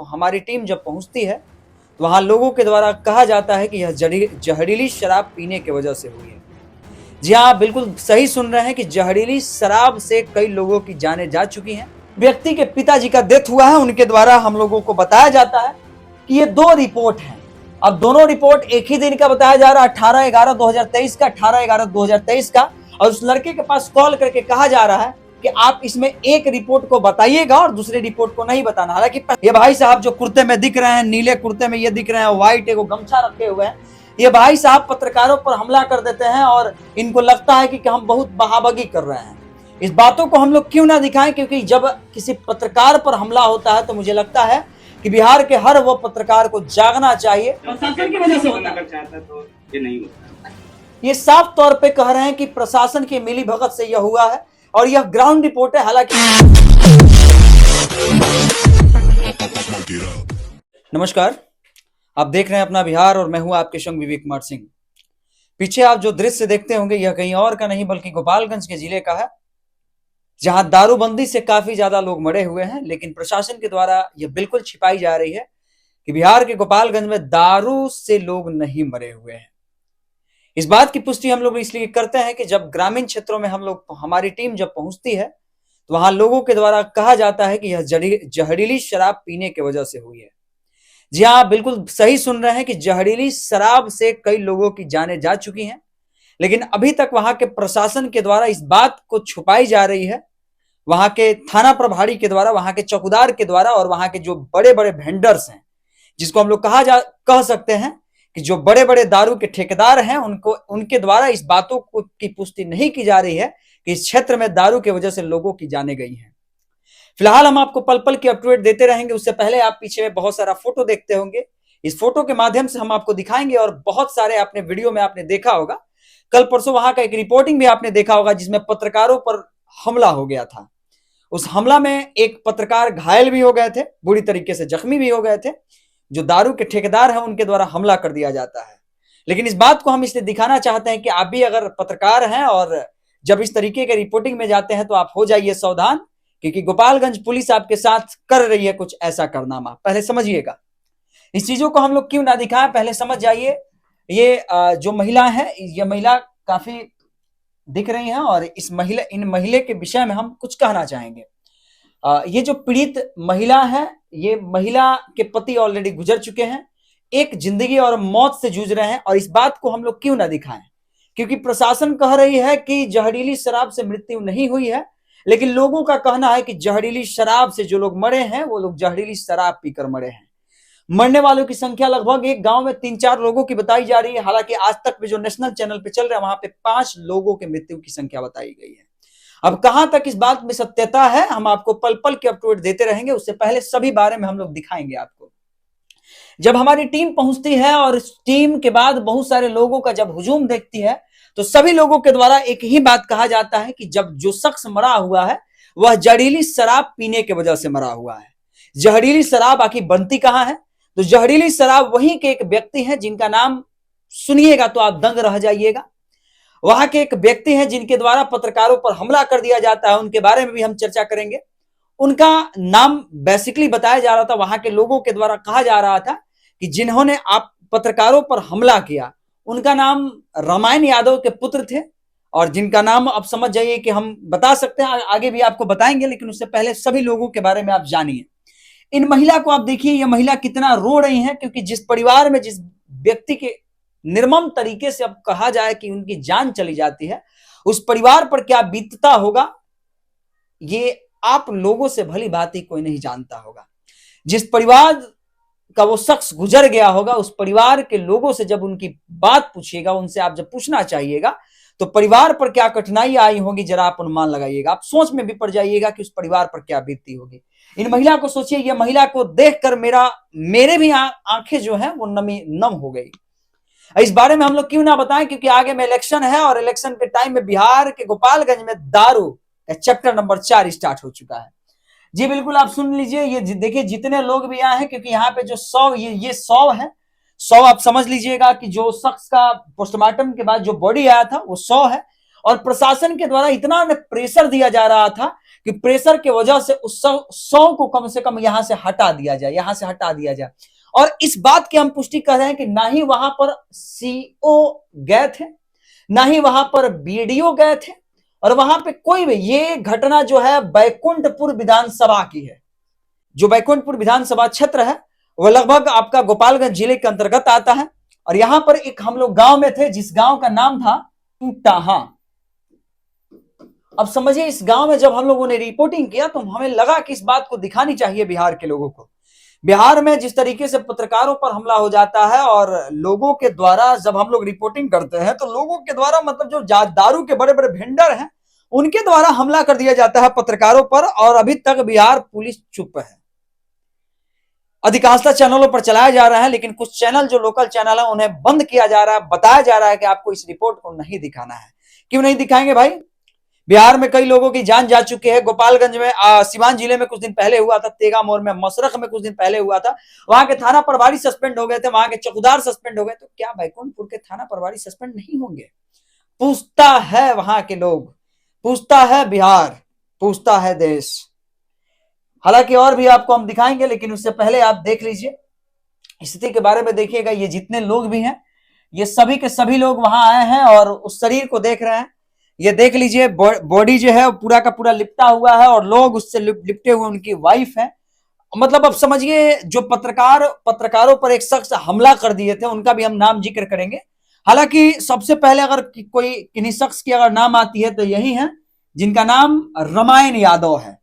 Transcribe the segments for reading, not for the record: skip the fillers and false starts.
हमारी टीम जब पहुंचती है तो वहां लोगों के द्वारा कहा जाता है कि यह जहरीली शराब पीने की वजह से हुई है। जी हाँ, आप बिल्कुल सही सुन रहे हैं कि जहरीली शराब से कई लोगों की जानें जा चुकी हैं। व्यक्ति के पिताजी का डेथ हुआ है, उनके द्वारा हम लोगों को बताया जाता है कि ये 2 रिपोर्ट हैं। अब दोनों रिपोर्ट एक ही दिन का बताया जा रहा है, 18/11/2023 का, 18/11/2023 का। और उस लड़के के पास कॉल करके कहा जा रहा है कि आप इसमें एक रिपोर्ट को बताइएगा और दूसरे रिपोर्ट को नहीं बताना। हालांकि ये भाई साहब जो कुर्ते में दिख रहे हैं, नीले कुर्ते में ये दिख रहे हैं, व्हाइट एगो गमछा रखे हुए हैं, ये भाई साहब पत्रकारों पर हमला कर देते हैं और इनको लगता है कि हम बहुत बहाबगी कर रहे हैं। इस बातों को हम लोग क्यों ना दिखाएं, क्योंकि जब किसी पत्रकार पर हमला होता है तो मुझे लगता है कि बिहार के हर वो पत्रकार को जागना चाहिए। प्रशासन की वजह से होता है, तो ये नहीं होता। ये साफ तौर पे कह रहे हैं कि प्रशासन की मिली भगत से यह हुआ है और यह ग्राउंड रिपोर्ट है। हालांकि नमस्कार, आप देख रहे हैं अपना बिहार और मैं हूं आपके संग विवेक कुमार सिंह। पीछे आप जो दृश्य देखते होंगे यह कहीं और का नहीं बल्कि गोपालगंज के जिले का है, जहां दारूबंदी से काफी ज्यादा लोग मरे हुए हैं। लेकिन प्रशासन के द्वारा यह बिल्कुल छिपाई जा रही है कि बिहार के गोपालगंज में दारू से लोग नहीं मरे हुए हैं। इस बात की पुष्टि हम लोग इसलिए करते हैं कि जब ग्रामीण क्षेत्रों में हमारी टीम जब पहुंचती है तो वहां लोगों के द्वारा कहा जाता है कि यह जहरीली शराब पीने की वजह से हुई है। जी हाँ, आप बिल्कुल सही सुन रहे हैं कि जहरीली शराब से कई लोगों की जानें जा चुकी हैं। लेकिन अभी तक वहां के प्रशासन के द्वारा इस बात को छुपाई जा रही है, वहां के थाना प्रभारी के द्वारा, वहां के चौकीदार के द्वारा और वहां के जो बड़े बड़े वेंडर्स हैं, जिसको हम लोग कह सकते हैं कि जो बड़े बड़े दारू के ठेकेदार हैं, उनके द्वारा इस बातों की पुष्टि नहीं की जा रही है कि इस क्षेत्र में दारू की वजह से लोगों की जानें गई हैं। फिलहाल हम आपको पल पल की अपडेट देते रहेंगे। उससे पहले आप पीछे में बहुत सारा फोटो देखते होंगे, इस फोटो के माध्यम से हम आपको दिखाएंगे। और बहुत सारे आपने वीडियो में आपने देखा होगा, कल परसों वहां का एक रिपोर्टिंग भी आपने देखा होगा जिसमें पत्रकारों पर हमला हो गया था। उस हमला में एक पत्रकार घायल भी हो गए थे, बुरी तरीके से जख्मी भी हो गए थे। जो दारू के ठेकेदार हैं उनके द्वारा हमला कर दिया जाता है। लेकिन इस बात को हम इसलिए दिखाना चाहते हैं कि आप भी अगर पत्रकार हैं और जब इस तरीके के रिपोर्टिंग में जाते हैं तो आप हो जाइए सावधान, क्योंकि गोपालगंज पुलिस आपके साथ कर रही है कुछ ऐसा कारनामा। पहले समझिएगा इस चीजों को, हम लोग क्यों ना दिखाएं, पहले समझ जाइए। ये जो महिला है, ये महिला काफी दिख रही हैं और इन महिला के विषय में हम कुछ कहना चाहेंगे। ये जो पीड़ित महिला है, ये महिला के पति ऑलरेडी गुजर चुके हैं, एक जिंदगी और मौत से जूझ रहे हैं। और इस बात को हम लोग क्यों ना दिखाएं, क्योंकि प्रशासन कह रही है कि जहरीली शराब से मृत्यु नहीं हुई है, लेकिन लोगों का कहना है कि जहरीली शराब से जो लोग मरे हैं वो लोग जहरीली शराब पीकर मरे हैं। मरने वालों की संख्या लगभग एक गांव में 3-4 लोगों की बताई जा रही है। हालांकि आज तक भी जो नेशनल चैनल पे चल रहा है वहां पे 5 लोगों के मृत्यु की संख्या बताई गई है। अब कहां तक इस बात में सत्यता है, हम आपको पल पल के अपडेट देते रहेंगे। उससे पहले सभी बारे में हम लोग दिखाएंगे आपको। जब हमारी टीम पहुंचती है और इस टीम के बाद बहुत सारे लोगों का जब हुजूम देखती है तो सभी लोगों के द्वारा एक ही बात कहा जाता है कि जब जो शख्स मरा हुआ है वह जहरीली शराब पीने की वजह से मरा हुआ है। जहरीली शराब आखिर बनती कहां है? तो जहरीली शराब वहीं के एक व्यक्ति हैं जिनका नाम सुनिएगा तो आप दंग रह जाइएगा। वहां के एक व्यक्ति हैं जिनके द्वारा पत्रकारों पर हमला कर दिया जाता है, उनके बारे में भी हम चर्चा करेंगे। उनका नाम बेसिकली बताया जा रहा था, वहां के लोगों के द्वारा कहा जा रहा था कि जिन्होंने आप पत्रकारों पर हमला किया उनका नाम रामायण यादव के पुत्र थे, और जिनका नाम आप समझ जाइए कि हम बता सकते हैं, आगे भी आपको बताएंगे। लेकिन उससे पहले सभी लोगों के बारे में आप जानिए। इन महिला को आप देखिए, यह महिला कितना रो रही है, क्योंकि जिस परिवार में जिस व्यक्ति के निर्मम तरीके से अब कहा जाए कि उनकी जान चली जाती है, उस परिवार पर क्या बीतता होगा ये आप लोगों से भली भांति कोई नहीं जानता होगा। जिस परिवार का वो शख्स गुजर गया होगा, उस परिवार के लोगों से जब उनकी बात पूछिएगा, उनसे आप जब पूछना चाहिएगा तो परिवार पर क्या कठिनाई आई होगी जरा आप अनुमान लगाइएगा। आप सोच में भी पड़ जाइएगा कि उस परिवार पर क्या बीतती होगी। इन महिला को सोचिए, यह महिला को देखकर मेरे भी आंखें जो है वो नम हो गई। इस बारे में हम लोग क्यों ना बताएं, क्योंकि आगे में इलेक्शन है और इलेक्शन के टाइम में बिहार के गोपालगंज में दारू चैप्टर नंबर 4 स्टार्ट हो चुका है। जी बिल्कुल, आप सुन लीजिए। ये देखिए जितने लोग भी आए हैं, क्योंकि यहाँ पे जो 100 ये 100 है, 100 आप समझ लीजिएगा कि जो शख्स का पोस्टमार्टम के बाद जो बॉडी आया था वो 100 है। और प्रशासन के द्वारा इतना प्रेशर दिया जा रहा था कि प्रेशर की वजह से उस 100 को कम से कम यहां से हटा दिया जाए, यहां से हटा दिया जाए। और इस बात की हम पुष्टि कर रहे हैं कि ना ही वहां पर सीओ गए थे, ना ही वहां पर बीडीओ गए थे, और वहां पे कोई भी, ये घटना जो है बैकुंठपुर विधानसभा की है। जो बैकुंठपुर विधानसभा क्षेत्र है वो लगभग आपका गोपालगंज जिले के अंतर्गत आता है। और यहां पर एक हम लोग गांव में थे जिस गांव का नाम था टाहा। अब समझिए, इस गांव में जब हम लोगों ने रिपोर्टिंग किया तो हमें लगा कि इस बात को दिखानी चाहिए बिहार के लोगों को। बिहार में जिस तरीके से पत्रकारों पर हमला हो जाता है और लोगों के द्वारा जब हम लोग रिपोर्टिंग करते हैं तो लोगों के द्वारा, मतलब जो दारू के बड़े बड़े वेंडर हैं उनके द्वारा हमला कर दिया जाता है पत्रकारों पर। और अभी तक बिहार पुलिस चुप है। अधिकांशतः चैनलों पर चलाया जा रहा है, लेकिन कुछ चैनल जो लोकल चैनल है उन्हें बंद किया जा रहा है, बताया जा रहा है कि आपको इस रिपोर्ट को नहीं दिखाना है। क्यों नहीं दिखाएंगे भाई? बिहार में कई लोगों की जान जा चुकी है। गोपालगंज में, सिवान जिले में कुछ दिन पहले हुआ था, तेगा मोड़ में, मसरख में कुछ दिन पहले हुआ था। वहां के थाना प्रभारी सस्पेंड हो गए थे, वहां के चौकीदार सस्पेंड हो गए। तो क्या बैकुंठपुर के थाना प्रभारी सस्पेंड नहीं होंगे? पूछता है वहां के लोग, पूछता है बिहार, पूछता है देश। हालांकि और भी आपको हम दिखाएंगे, लेकिन उससे पहले आप देख लीजिए स्थिति के बारे में। देखिएगा, ये जितने लोग भी हैं ये सभी के सभी लोग वहां आए हैं और उस शरीर को देख रहे हैं। ये देख लीजिए, बॉडी जो है पूरा का पूरा लिपटा हुआ है और लोग उससे लिपटे हुए उनकी वाइफ है। मतलब अब समझिए, जो पत्रकारों पर एक शख्स हमला कर दिए थे उनका भी हम नाम जिक्र करेंगे। हालांकि सबसे पहले अगर कोई किन्हीं शख्स की अगर नाम आती है तो यही है, जिनका नाम रामायण यादव है।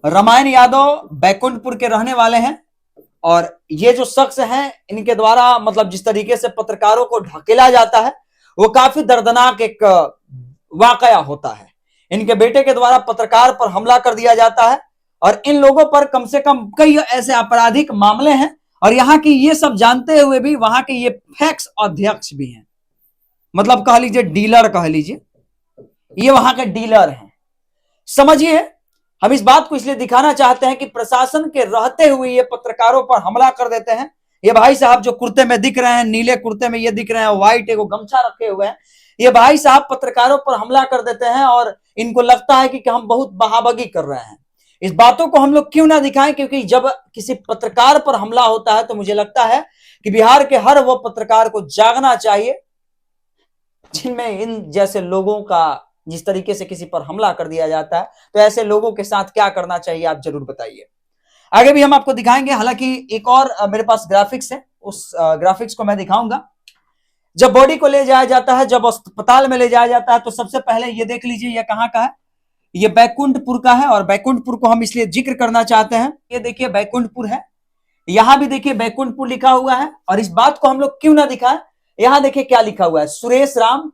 रामायण यादव बैकुंठपुर के रहने वाले हैं। और ये जो शख्स हैं इनके द्वारा, मतलब जिस तरीके से पत्रकारों को ढकेला जाता है वो काफी दर्दनाक एक वाकया होता है। इनके बेटे के द्वारा पत्रकार पर हमला कर दिया जाता है और इन लोगों पर कम से कम कई ऐसे आपराधिक मामले हैं। और यहाँ की ये सब जानते हुए भी वहां के ये फैक्स अध्यक्ष भी हैं, मतलब कह लीजिए डीलर, कह लीजिए ये वहां के डीलर हैं। समझिए, हम इस बात को इसलिए दिखाना चाहते हैं कि प्रशासन के रहते हुए ये पत्रकारों पर हमला कर देते हैं। ये भाई साहब जो कुर्ते में दिख रहे हैं, नीले कुर्ते में ये दिख रहे हैं, व्हाइट एगो गमछा रखे हुए हैं, ये भाई साहब पत्रकारों पर हमला कर देते हैं और इनको लगता है कि हम बहुत बहाबगी कर रहे हैं। इस बातों को हम लोग क्यों ना दिखाएं, क्योंकि जब किसी पत्रकार पर हमला होता है तो मुझे लगता है कि बिहार के हर वो पत्रकार को जागना चाहिए जिनमें इन जैसे लोगों का, जिस तरीके से किसी पर हमला कर दिया जाता है तो ऐसे लोगों के साथ क्या करना चाहिए, आप जरूर बताइए। आगे भी हम आपको दिखाएंगे। हालांकि एक और मेरे पास ग्राफिक्स है, उस ग्राफिक्स को मैं दिखाऊंगा। जब बॉडी को ले जाया जाता है, जब अस्पताल में ले जाया जाता है, तो सबसे पहले ये देख लीजिए ये कहां का है, ये बैकुंठपुर का है। और बैकुंठपुर को हम इसलिए जिक्र करना चाहते हैं, ये देखिए बैकुंठपुर है, यहां भी देखिए बैकुंठपुर लिखा हुआ है। और इस बात को हम लोग क्यों ना दिखाएं, यहां देखिए क्या लिखा हुआ है, सुरेश राम,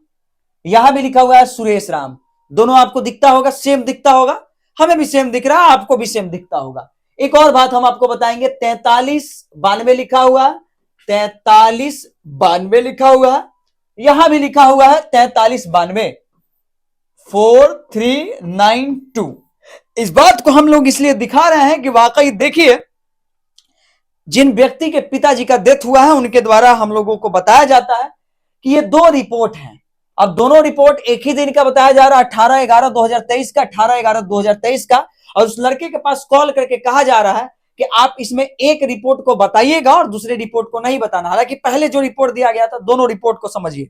यहां भी लिखा हुआ है सुरेश राम। दोनों आपको दिखता होगा, सेम दिखता होगा, हमें भी सेम दिख रहा है, आपको भी सेम दिखता होगा। एक और बात हम आपको बताएंगे, 4392 लिखा हुआ है, 4392 लिखा हुआ है, यहां भी लिखा हुआ है 4392, 4392। इस बात को हम लोग इसलिए दिखा रहे हैं कि वाकई देखिए, जिन व्यक्ति के पिताजी का डेथ हुआ है उनके द्वारा हम लोगों को बताया जाता है कि ये 2 रिपोर्ट हैं। अब दोनों रिपोर्ट एक ही दिन का बताया जा रहा है, 18/11/2023 का, 18/11/2023 का। और उस लड़के के पास कॉल करके कहा जा रहा है कि आप इसमें एक रिपोर्ट को बताइएगा और दूसरे रिपोर्ट को नहीं बताना। हालांकि पहले जो रिपोर्ट दिया गया था, दोनों रिपोर्ट को समझिए,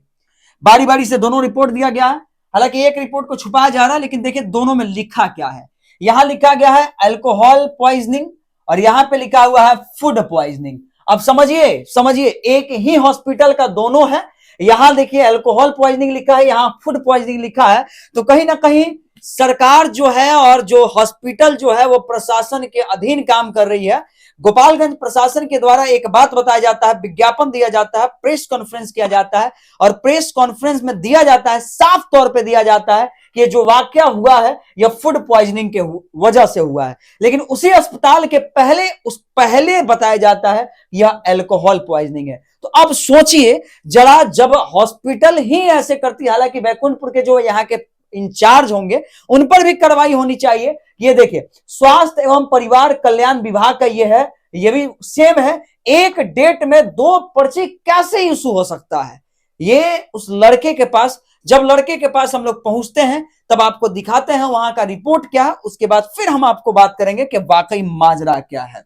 बारी बारी से दोनों रिपोर्ट दिया गया है। हालांकि एक रिपोर्ट को छुपाया जा रहा है, लेकिन देखिए दोनों में लिखा क्या है। यहां लिखा गया है अल्कोहल पॉइजनिंग और यहां पे लिखा हुआ है फूड पॉइजनिंग। अब समझिए एक ही हॉस्पिटल का दोनों है। यहां देखिए अल्कोहल पॉइजनिंग लिखा है, यहां फूड पॉइजनिंग लिखा है। तो कहीं ना कहीं सरकार जो है और जो हॉस्पिटल जो है वो प्रशासन के अधीन काम कर रही है। गोपालगंज प्रशासन के द्वारा एक बात बताया जाता है, विज्ञापन दिया जाता है, प्रेस कॉन्फ्रेंस किया जाता है और प्रेस कॉन्फ्रेंस में दिया जाता है, साफ तौर पे दिया जाता है कि ये जो वाकया हुआ है यह फूड पॉइजनिंग के वजह से हुआ है। लेकिन उसी अस्पताल के पहले बताया जाता है यह अल्कोहल पॉइजनिंग है। तो अब सोचिए जरा, जब हॉस्पिटल ही ऐसे करती, हालांकि बैकुंठपुर के जो यहाँ के इंचार्ज होंगे उन पर भी कार्रवाई होनी चाहिए। ये देखिए, स्वास्थ्य एवं परिवार कल्याण विभाग का ये है, ये भी सेम है। एक डेट में 2 पर्ची कैसे इशू हो सकता है? ये उस लड़के के पास, जब लड़के के पास हम लोग पहुंचते हैं तब आपको दिखाते हैं वहां का रिपोर्ट क्या है, उसके बाद फिर हम आपको बात करेंगे कि वाकई माजरा क्या है।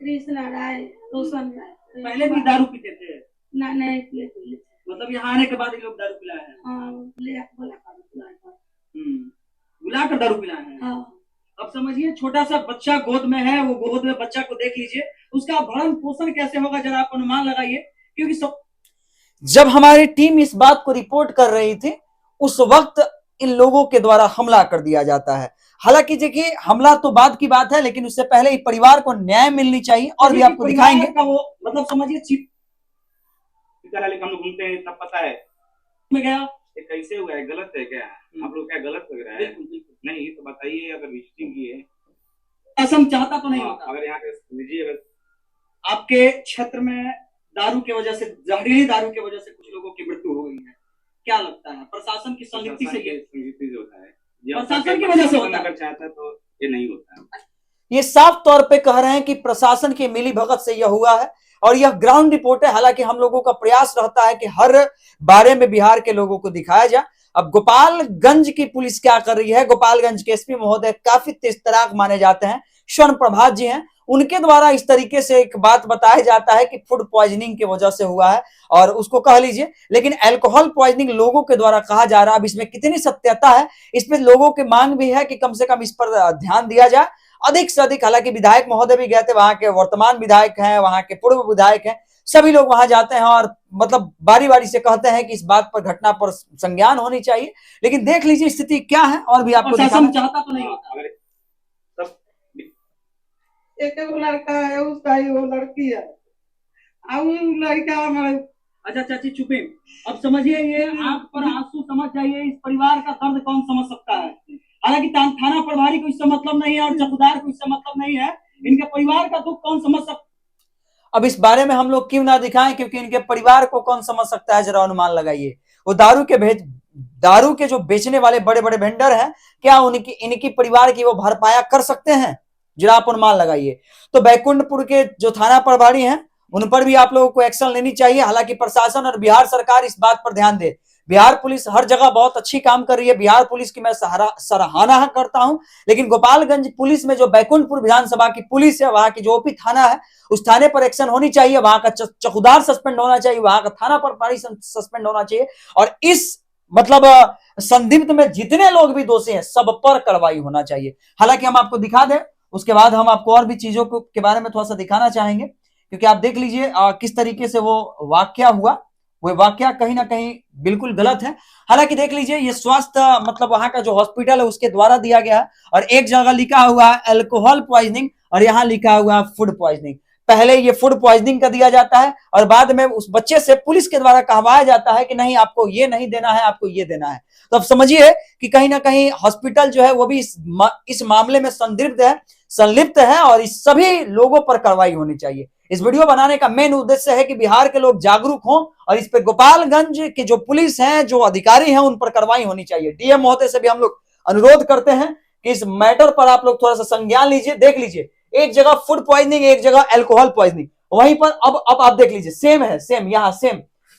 कृष्णा राय, रोशन राय। पहले भी दारू पीते थे? ना, नहीं पीते। मतलब यहाँ आने के बाद ये लोग दारू पिलाए हैं? हाँ, बुला कर दारू पिलाए हैं। हाँ। अब समझिए, छोटा सा बच्चा गोद में है, वो गोद में बच्चा को देख लीजिए, उसका भरण पोषण कैसे होगा, जरा आप अनुमान लगाइए। क्योंकि जब हमारी टीम इस बात को रिपोर्ट कर रही थी, उस वक्त इन लोगों के द्वारा हमला कर दिया जाता है। हालांकि देखिए, हमला तो बाद की बात है, लेकिन उससे पहले परिवार को न्याय मिलनी चाहिए, और भी आपको दिखाएंगे। वो मतलब समझिए, हम लोग घूमते हैं, तब पता है मैं गया ये कैसे हुआ है, गलत है क्या? आप लोग क्या गलत लग रहा है? नहीं तो बताइए, अगर विजिटिंग की है असम चाहता तो नहीं होता। अगर यहाँ के आपके क्षेत्र में दारू की वजह से, जहरीली दारू की वजह से कुछ लोगों की मृत्यु हो गई है, क्या लगता है प्रशासन की संलिप्ति से ये होता है? प्रशासन की वजह से होता है। अगर चाहता तो ये नहीं होता। ये साफ तौर पे कह रहे हैं कि प्रशासन की मिली भगत से यह हुआ है, और यह ग्राउंड रिपोर्ट है। हालांकि हम लोगों का प्रयास रहता है कि हर बारे में बिहार के लोगों को दिखाया जाए। अब गोपालगंज की पुलिस क्या कर रही है, गोपालगंज के एसपी महोदय काफी तेज तराक माने जाते हैं, स्वर्ण प्रभात जी हैं, उनके द्वारा इस तरीके से एक बात बताया जाता है कि फूड पॉइजनिंग की वजह से हुआ है, और उसको कह लीजिए, लेकिन अल्कोहल पॉइजनिंग लोगों के द्वारा कहा जा रहा है। अब इसमें कितनी सत्यता है, इस पर लोगों की मांग भी है कि कम से कम इस पर ध्यान दिया जाए अधिक से अधिक। हालांकि विधायक महोदय भी गए थे, वहां के वर्तमान विधायक हैं, वहां के पूर्व विधायक हैं, सभी लोग वहां जाते हैं और मतलब बारी बारी से कहते हैं कि इस बात पर, घटना पर संज्ञान होनी चाहिए। लेकिन देख लीजिए स्थिति क्या है, और भी आपको चाहता तो नहीं होता। एक लड़का है, उसका ही वो लड़की है, अब लड़का हमारे। अच्छा चाची चुपे, अब समझिए, ये आंख पर आंसू समझ जाइए, इस परिवार का दर्द कौन समझ सकता है। हालांकि थाना प्रभारी को इससे मतलब नहीं है और चौकीदार को इससे मतलब नहीं है, इनके परिवार का दुख कौन समझ सकता। अब इस बारे में हम लोग क्यों ना दिखाएं, क्योंकि इनके परिवार को कौन समझ सकता है, जरा अनुमान लगाइए। वो दारू के जो बेचने वाले बड़े बड़े वेंडर हैं, क्या उनकी इनकी परिवार की वो भरपाया कर सकते हैं? जरा आप अनुमान लगाइए। तो बैकुंठपुर के जो थाना प्रभारी हैं, उन पर भी आप लोगों को एक्शन लेनी चाहिए। हालांकि प्रशासन और बिहार सरकार इस बात पर ध्यान दे। बिहार पुलिस हर जगह बहुत अच्छी काम कर रही है, बिहार पुलिस की मैं सराहना करता हूं, लेकिन गोपालगंज पुलिस में जो बैकुंठपुर विधानसभा की पुलिस है, वहां की जो ओपी थाना है, उस थाने पर एक्शन होनी चाहिए, वहां का चौकीदार सस्पेंड होना चाहिए, वहां का थाना प्रभारी सस्पेंड होना चाहिए, और इस मतलब संदिग्ध में जितने लोग भी दोषी हैं सब पर कार्रवाई होना चाहिए। हालांकि हम आपको दिखा दें, उसके बाद हम आपको और भी चीजों के बारे में थोड़ा सा दिखाना चाहेंगे, क्योंकि आप देख लीजिए किस तरीके से वो वाकया हुआ। वो वाकया कहीं ना कहीं बिल्कुल गलत है। हालांकि देख लीजिए, ये स्वास्थ्य मतलब वहां का जो हॉस्पिटल है उसके द्वारा दिया गया है, और एक जगह लिखा हुआ है अल्कोहल पॉइजनिंग, और यहाँ लिखा हुआ है फूड पॉइजनिंग। पहले ये फूड पॉइजनिंग का दिया जाता है, और बाद में उस बच्चे से पुलिस के द्वारा कहवाया जाता है कि नहीं, आपको ये नहीं देना है, आपको ये देना है। तो अब समझिए कि कहीं ना कहीं हॉस्पिटल जो है वो भी इस मामले में संलिप्त है, और इस सभी लोगों पर कार्रवाई होनी चाहिए। इस वीडियो बनाने का मेन उद्देश्य है कि बिहार के लोग जागरूक हों, और इस पे गोपालगंज के जो पुलिस हैं, जो अधिकारी हैं, उन पर कार्रवाई होनी चाहिए। डीएम महोदय से भी हम लोग अनुरोध करते हैं कि इस मैटर पर आप लोग थोड़ा सा संज्ञान लीजिए। देख लीजिए, एक जगह फूड पॉइजनिंग, एक जगह अल्कोहल पॉइजनिंग, वहीं पर अब आप देख लीजिए, सेम है, सेम यहाँ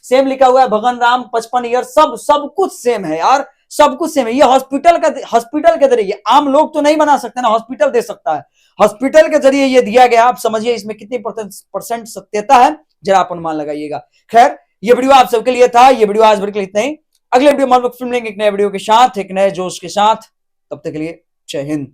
सेम लिखा हुआ है, भगन राम 55 ईयर, सब कुछ सेम है यार, सब कुछ सेम है। ये हॉस्पिटल के जरिए, आम लोग तो नहीं बना सकते ना, हॉस्पिटल दे सकता है, हॉस्पिटल के जरिए ये दिया गया। आप समझिए इसमें कितनी परसेंट सत्यता है, जरा आप अनुमान लगाइएगा। खैर, ये वीडियो आप सबके लिए था, ये वीडियो आज भर के लिए इतना ही। अगले वीडियो में हम लोग फिल्म लेंगे एक नए वीडियो के साथ, एक नए जोश के साथ। तब तक के लिए जय हिंद।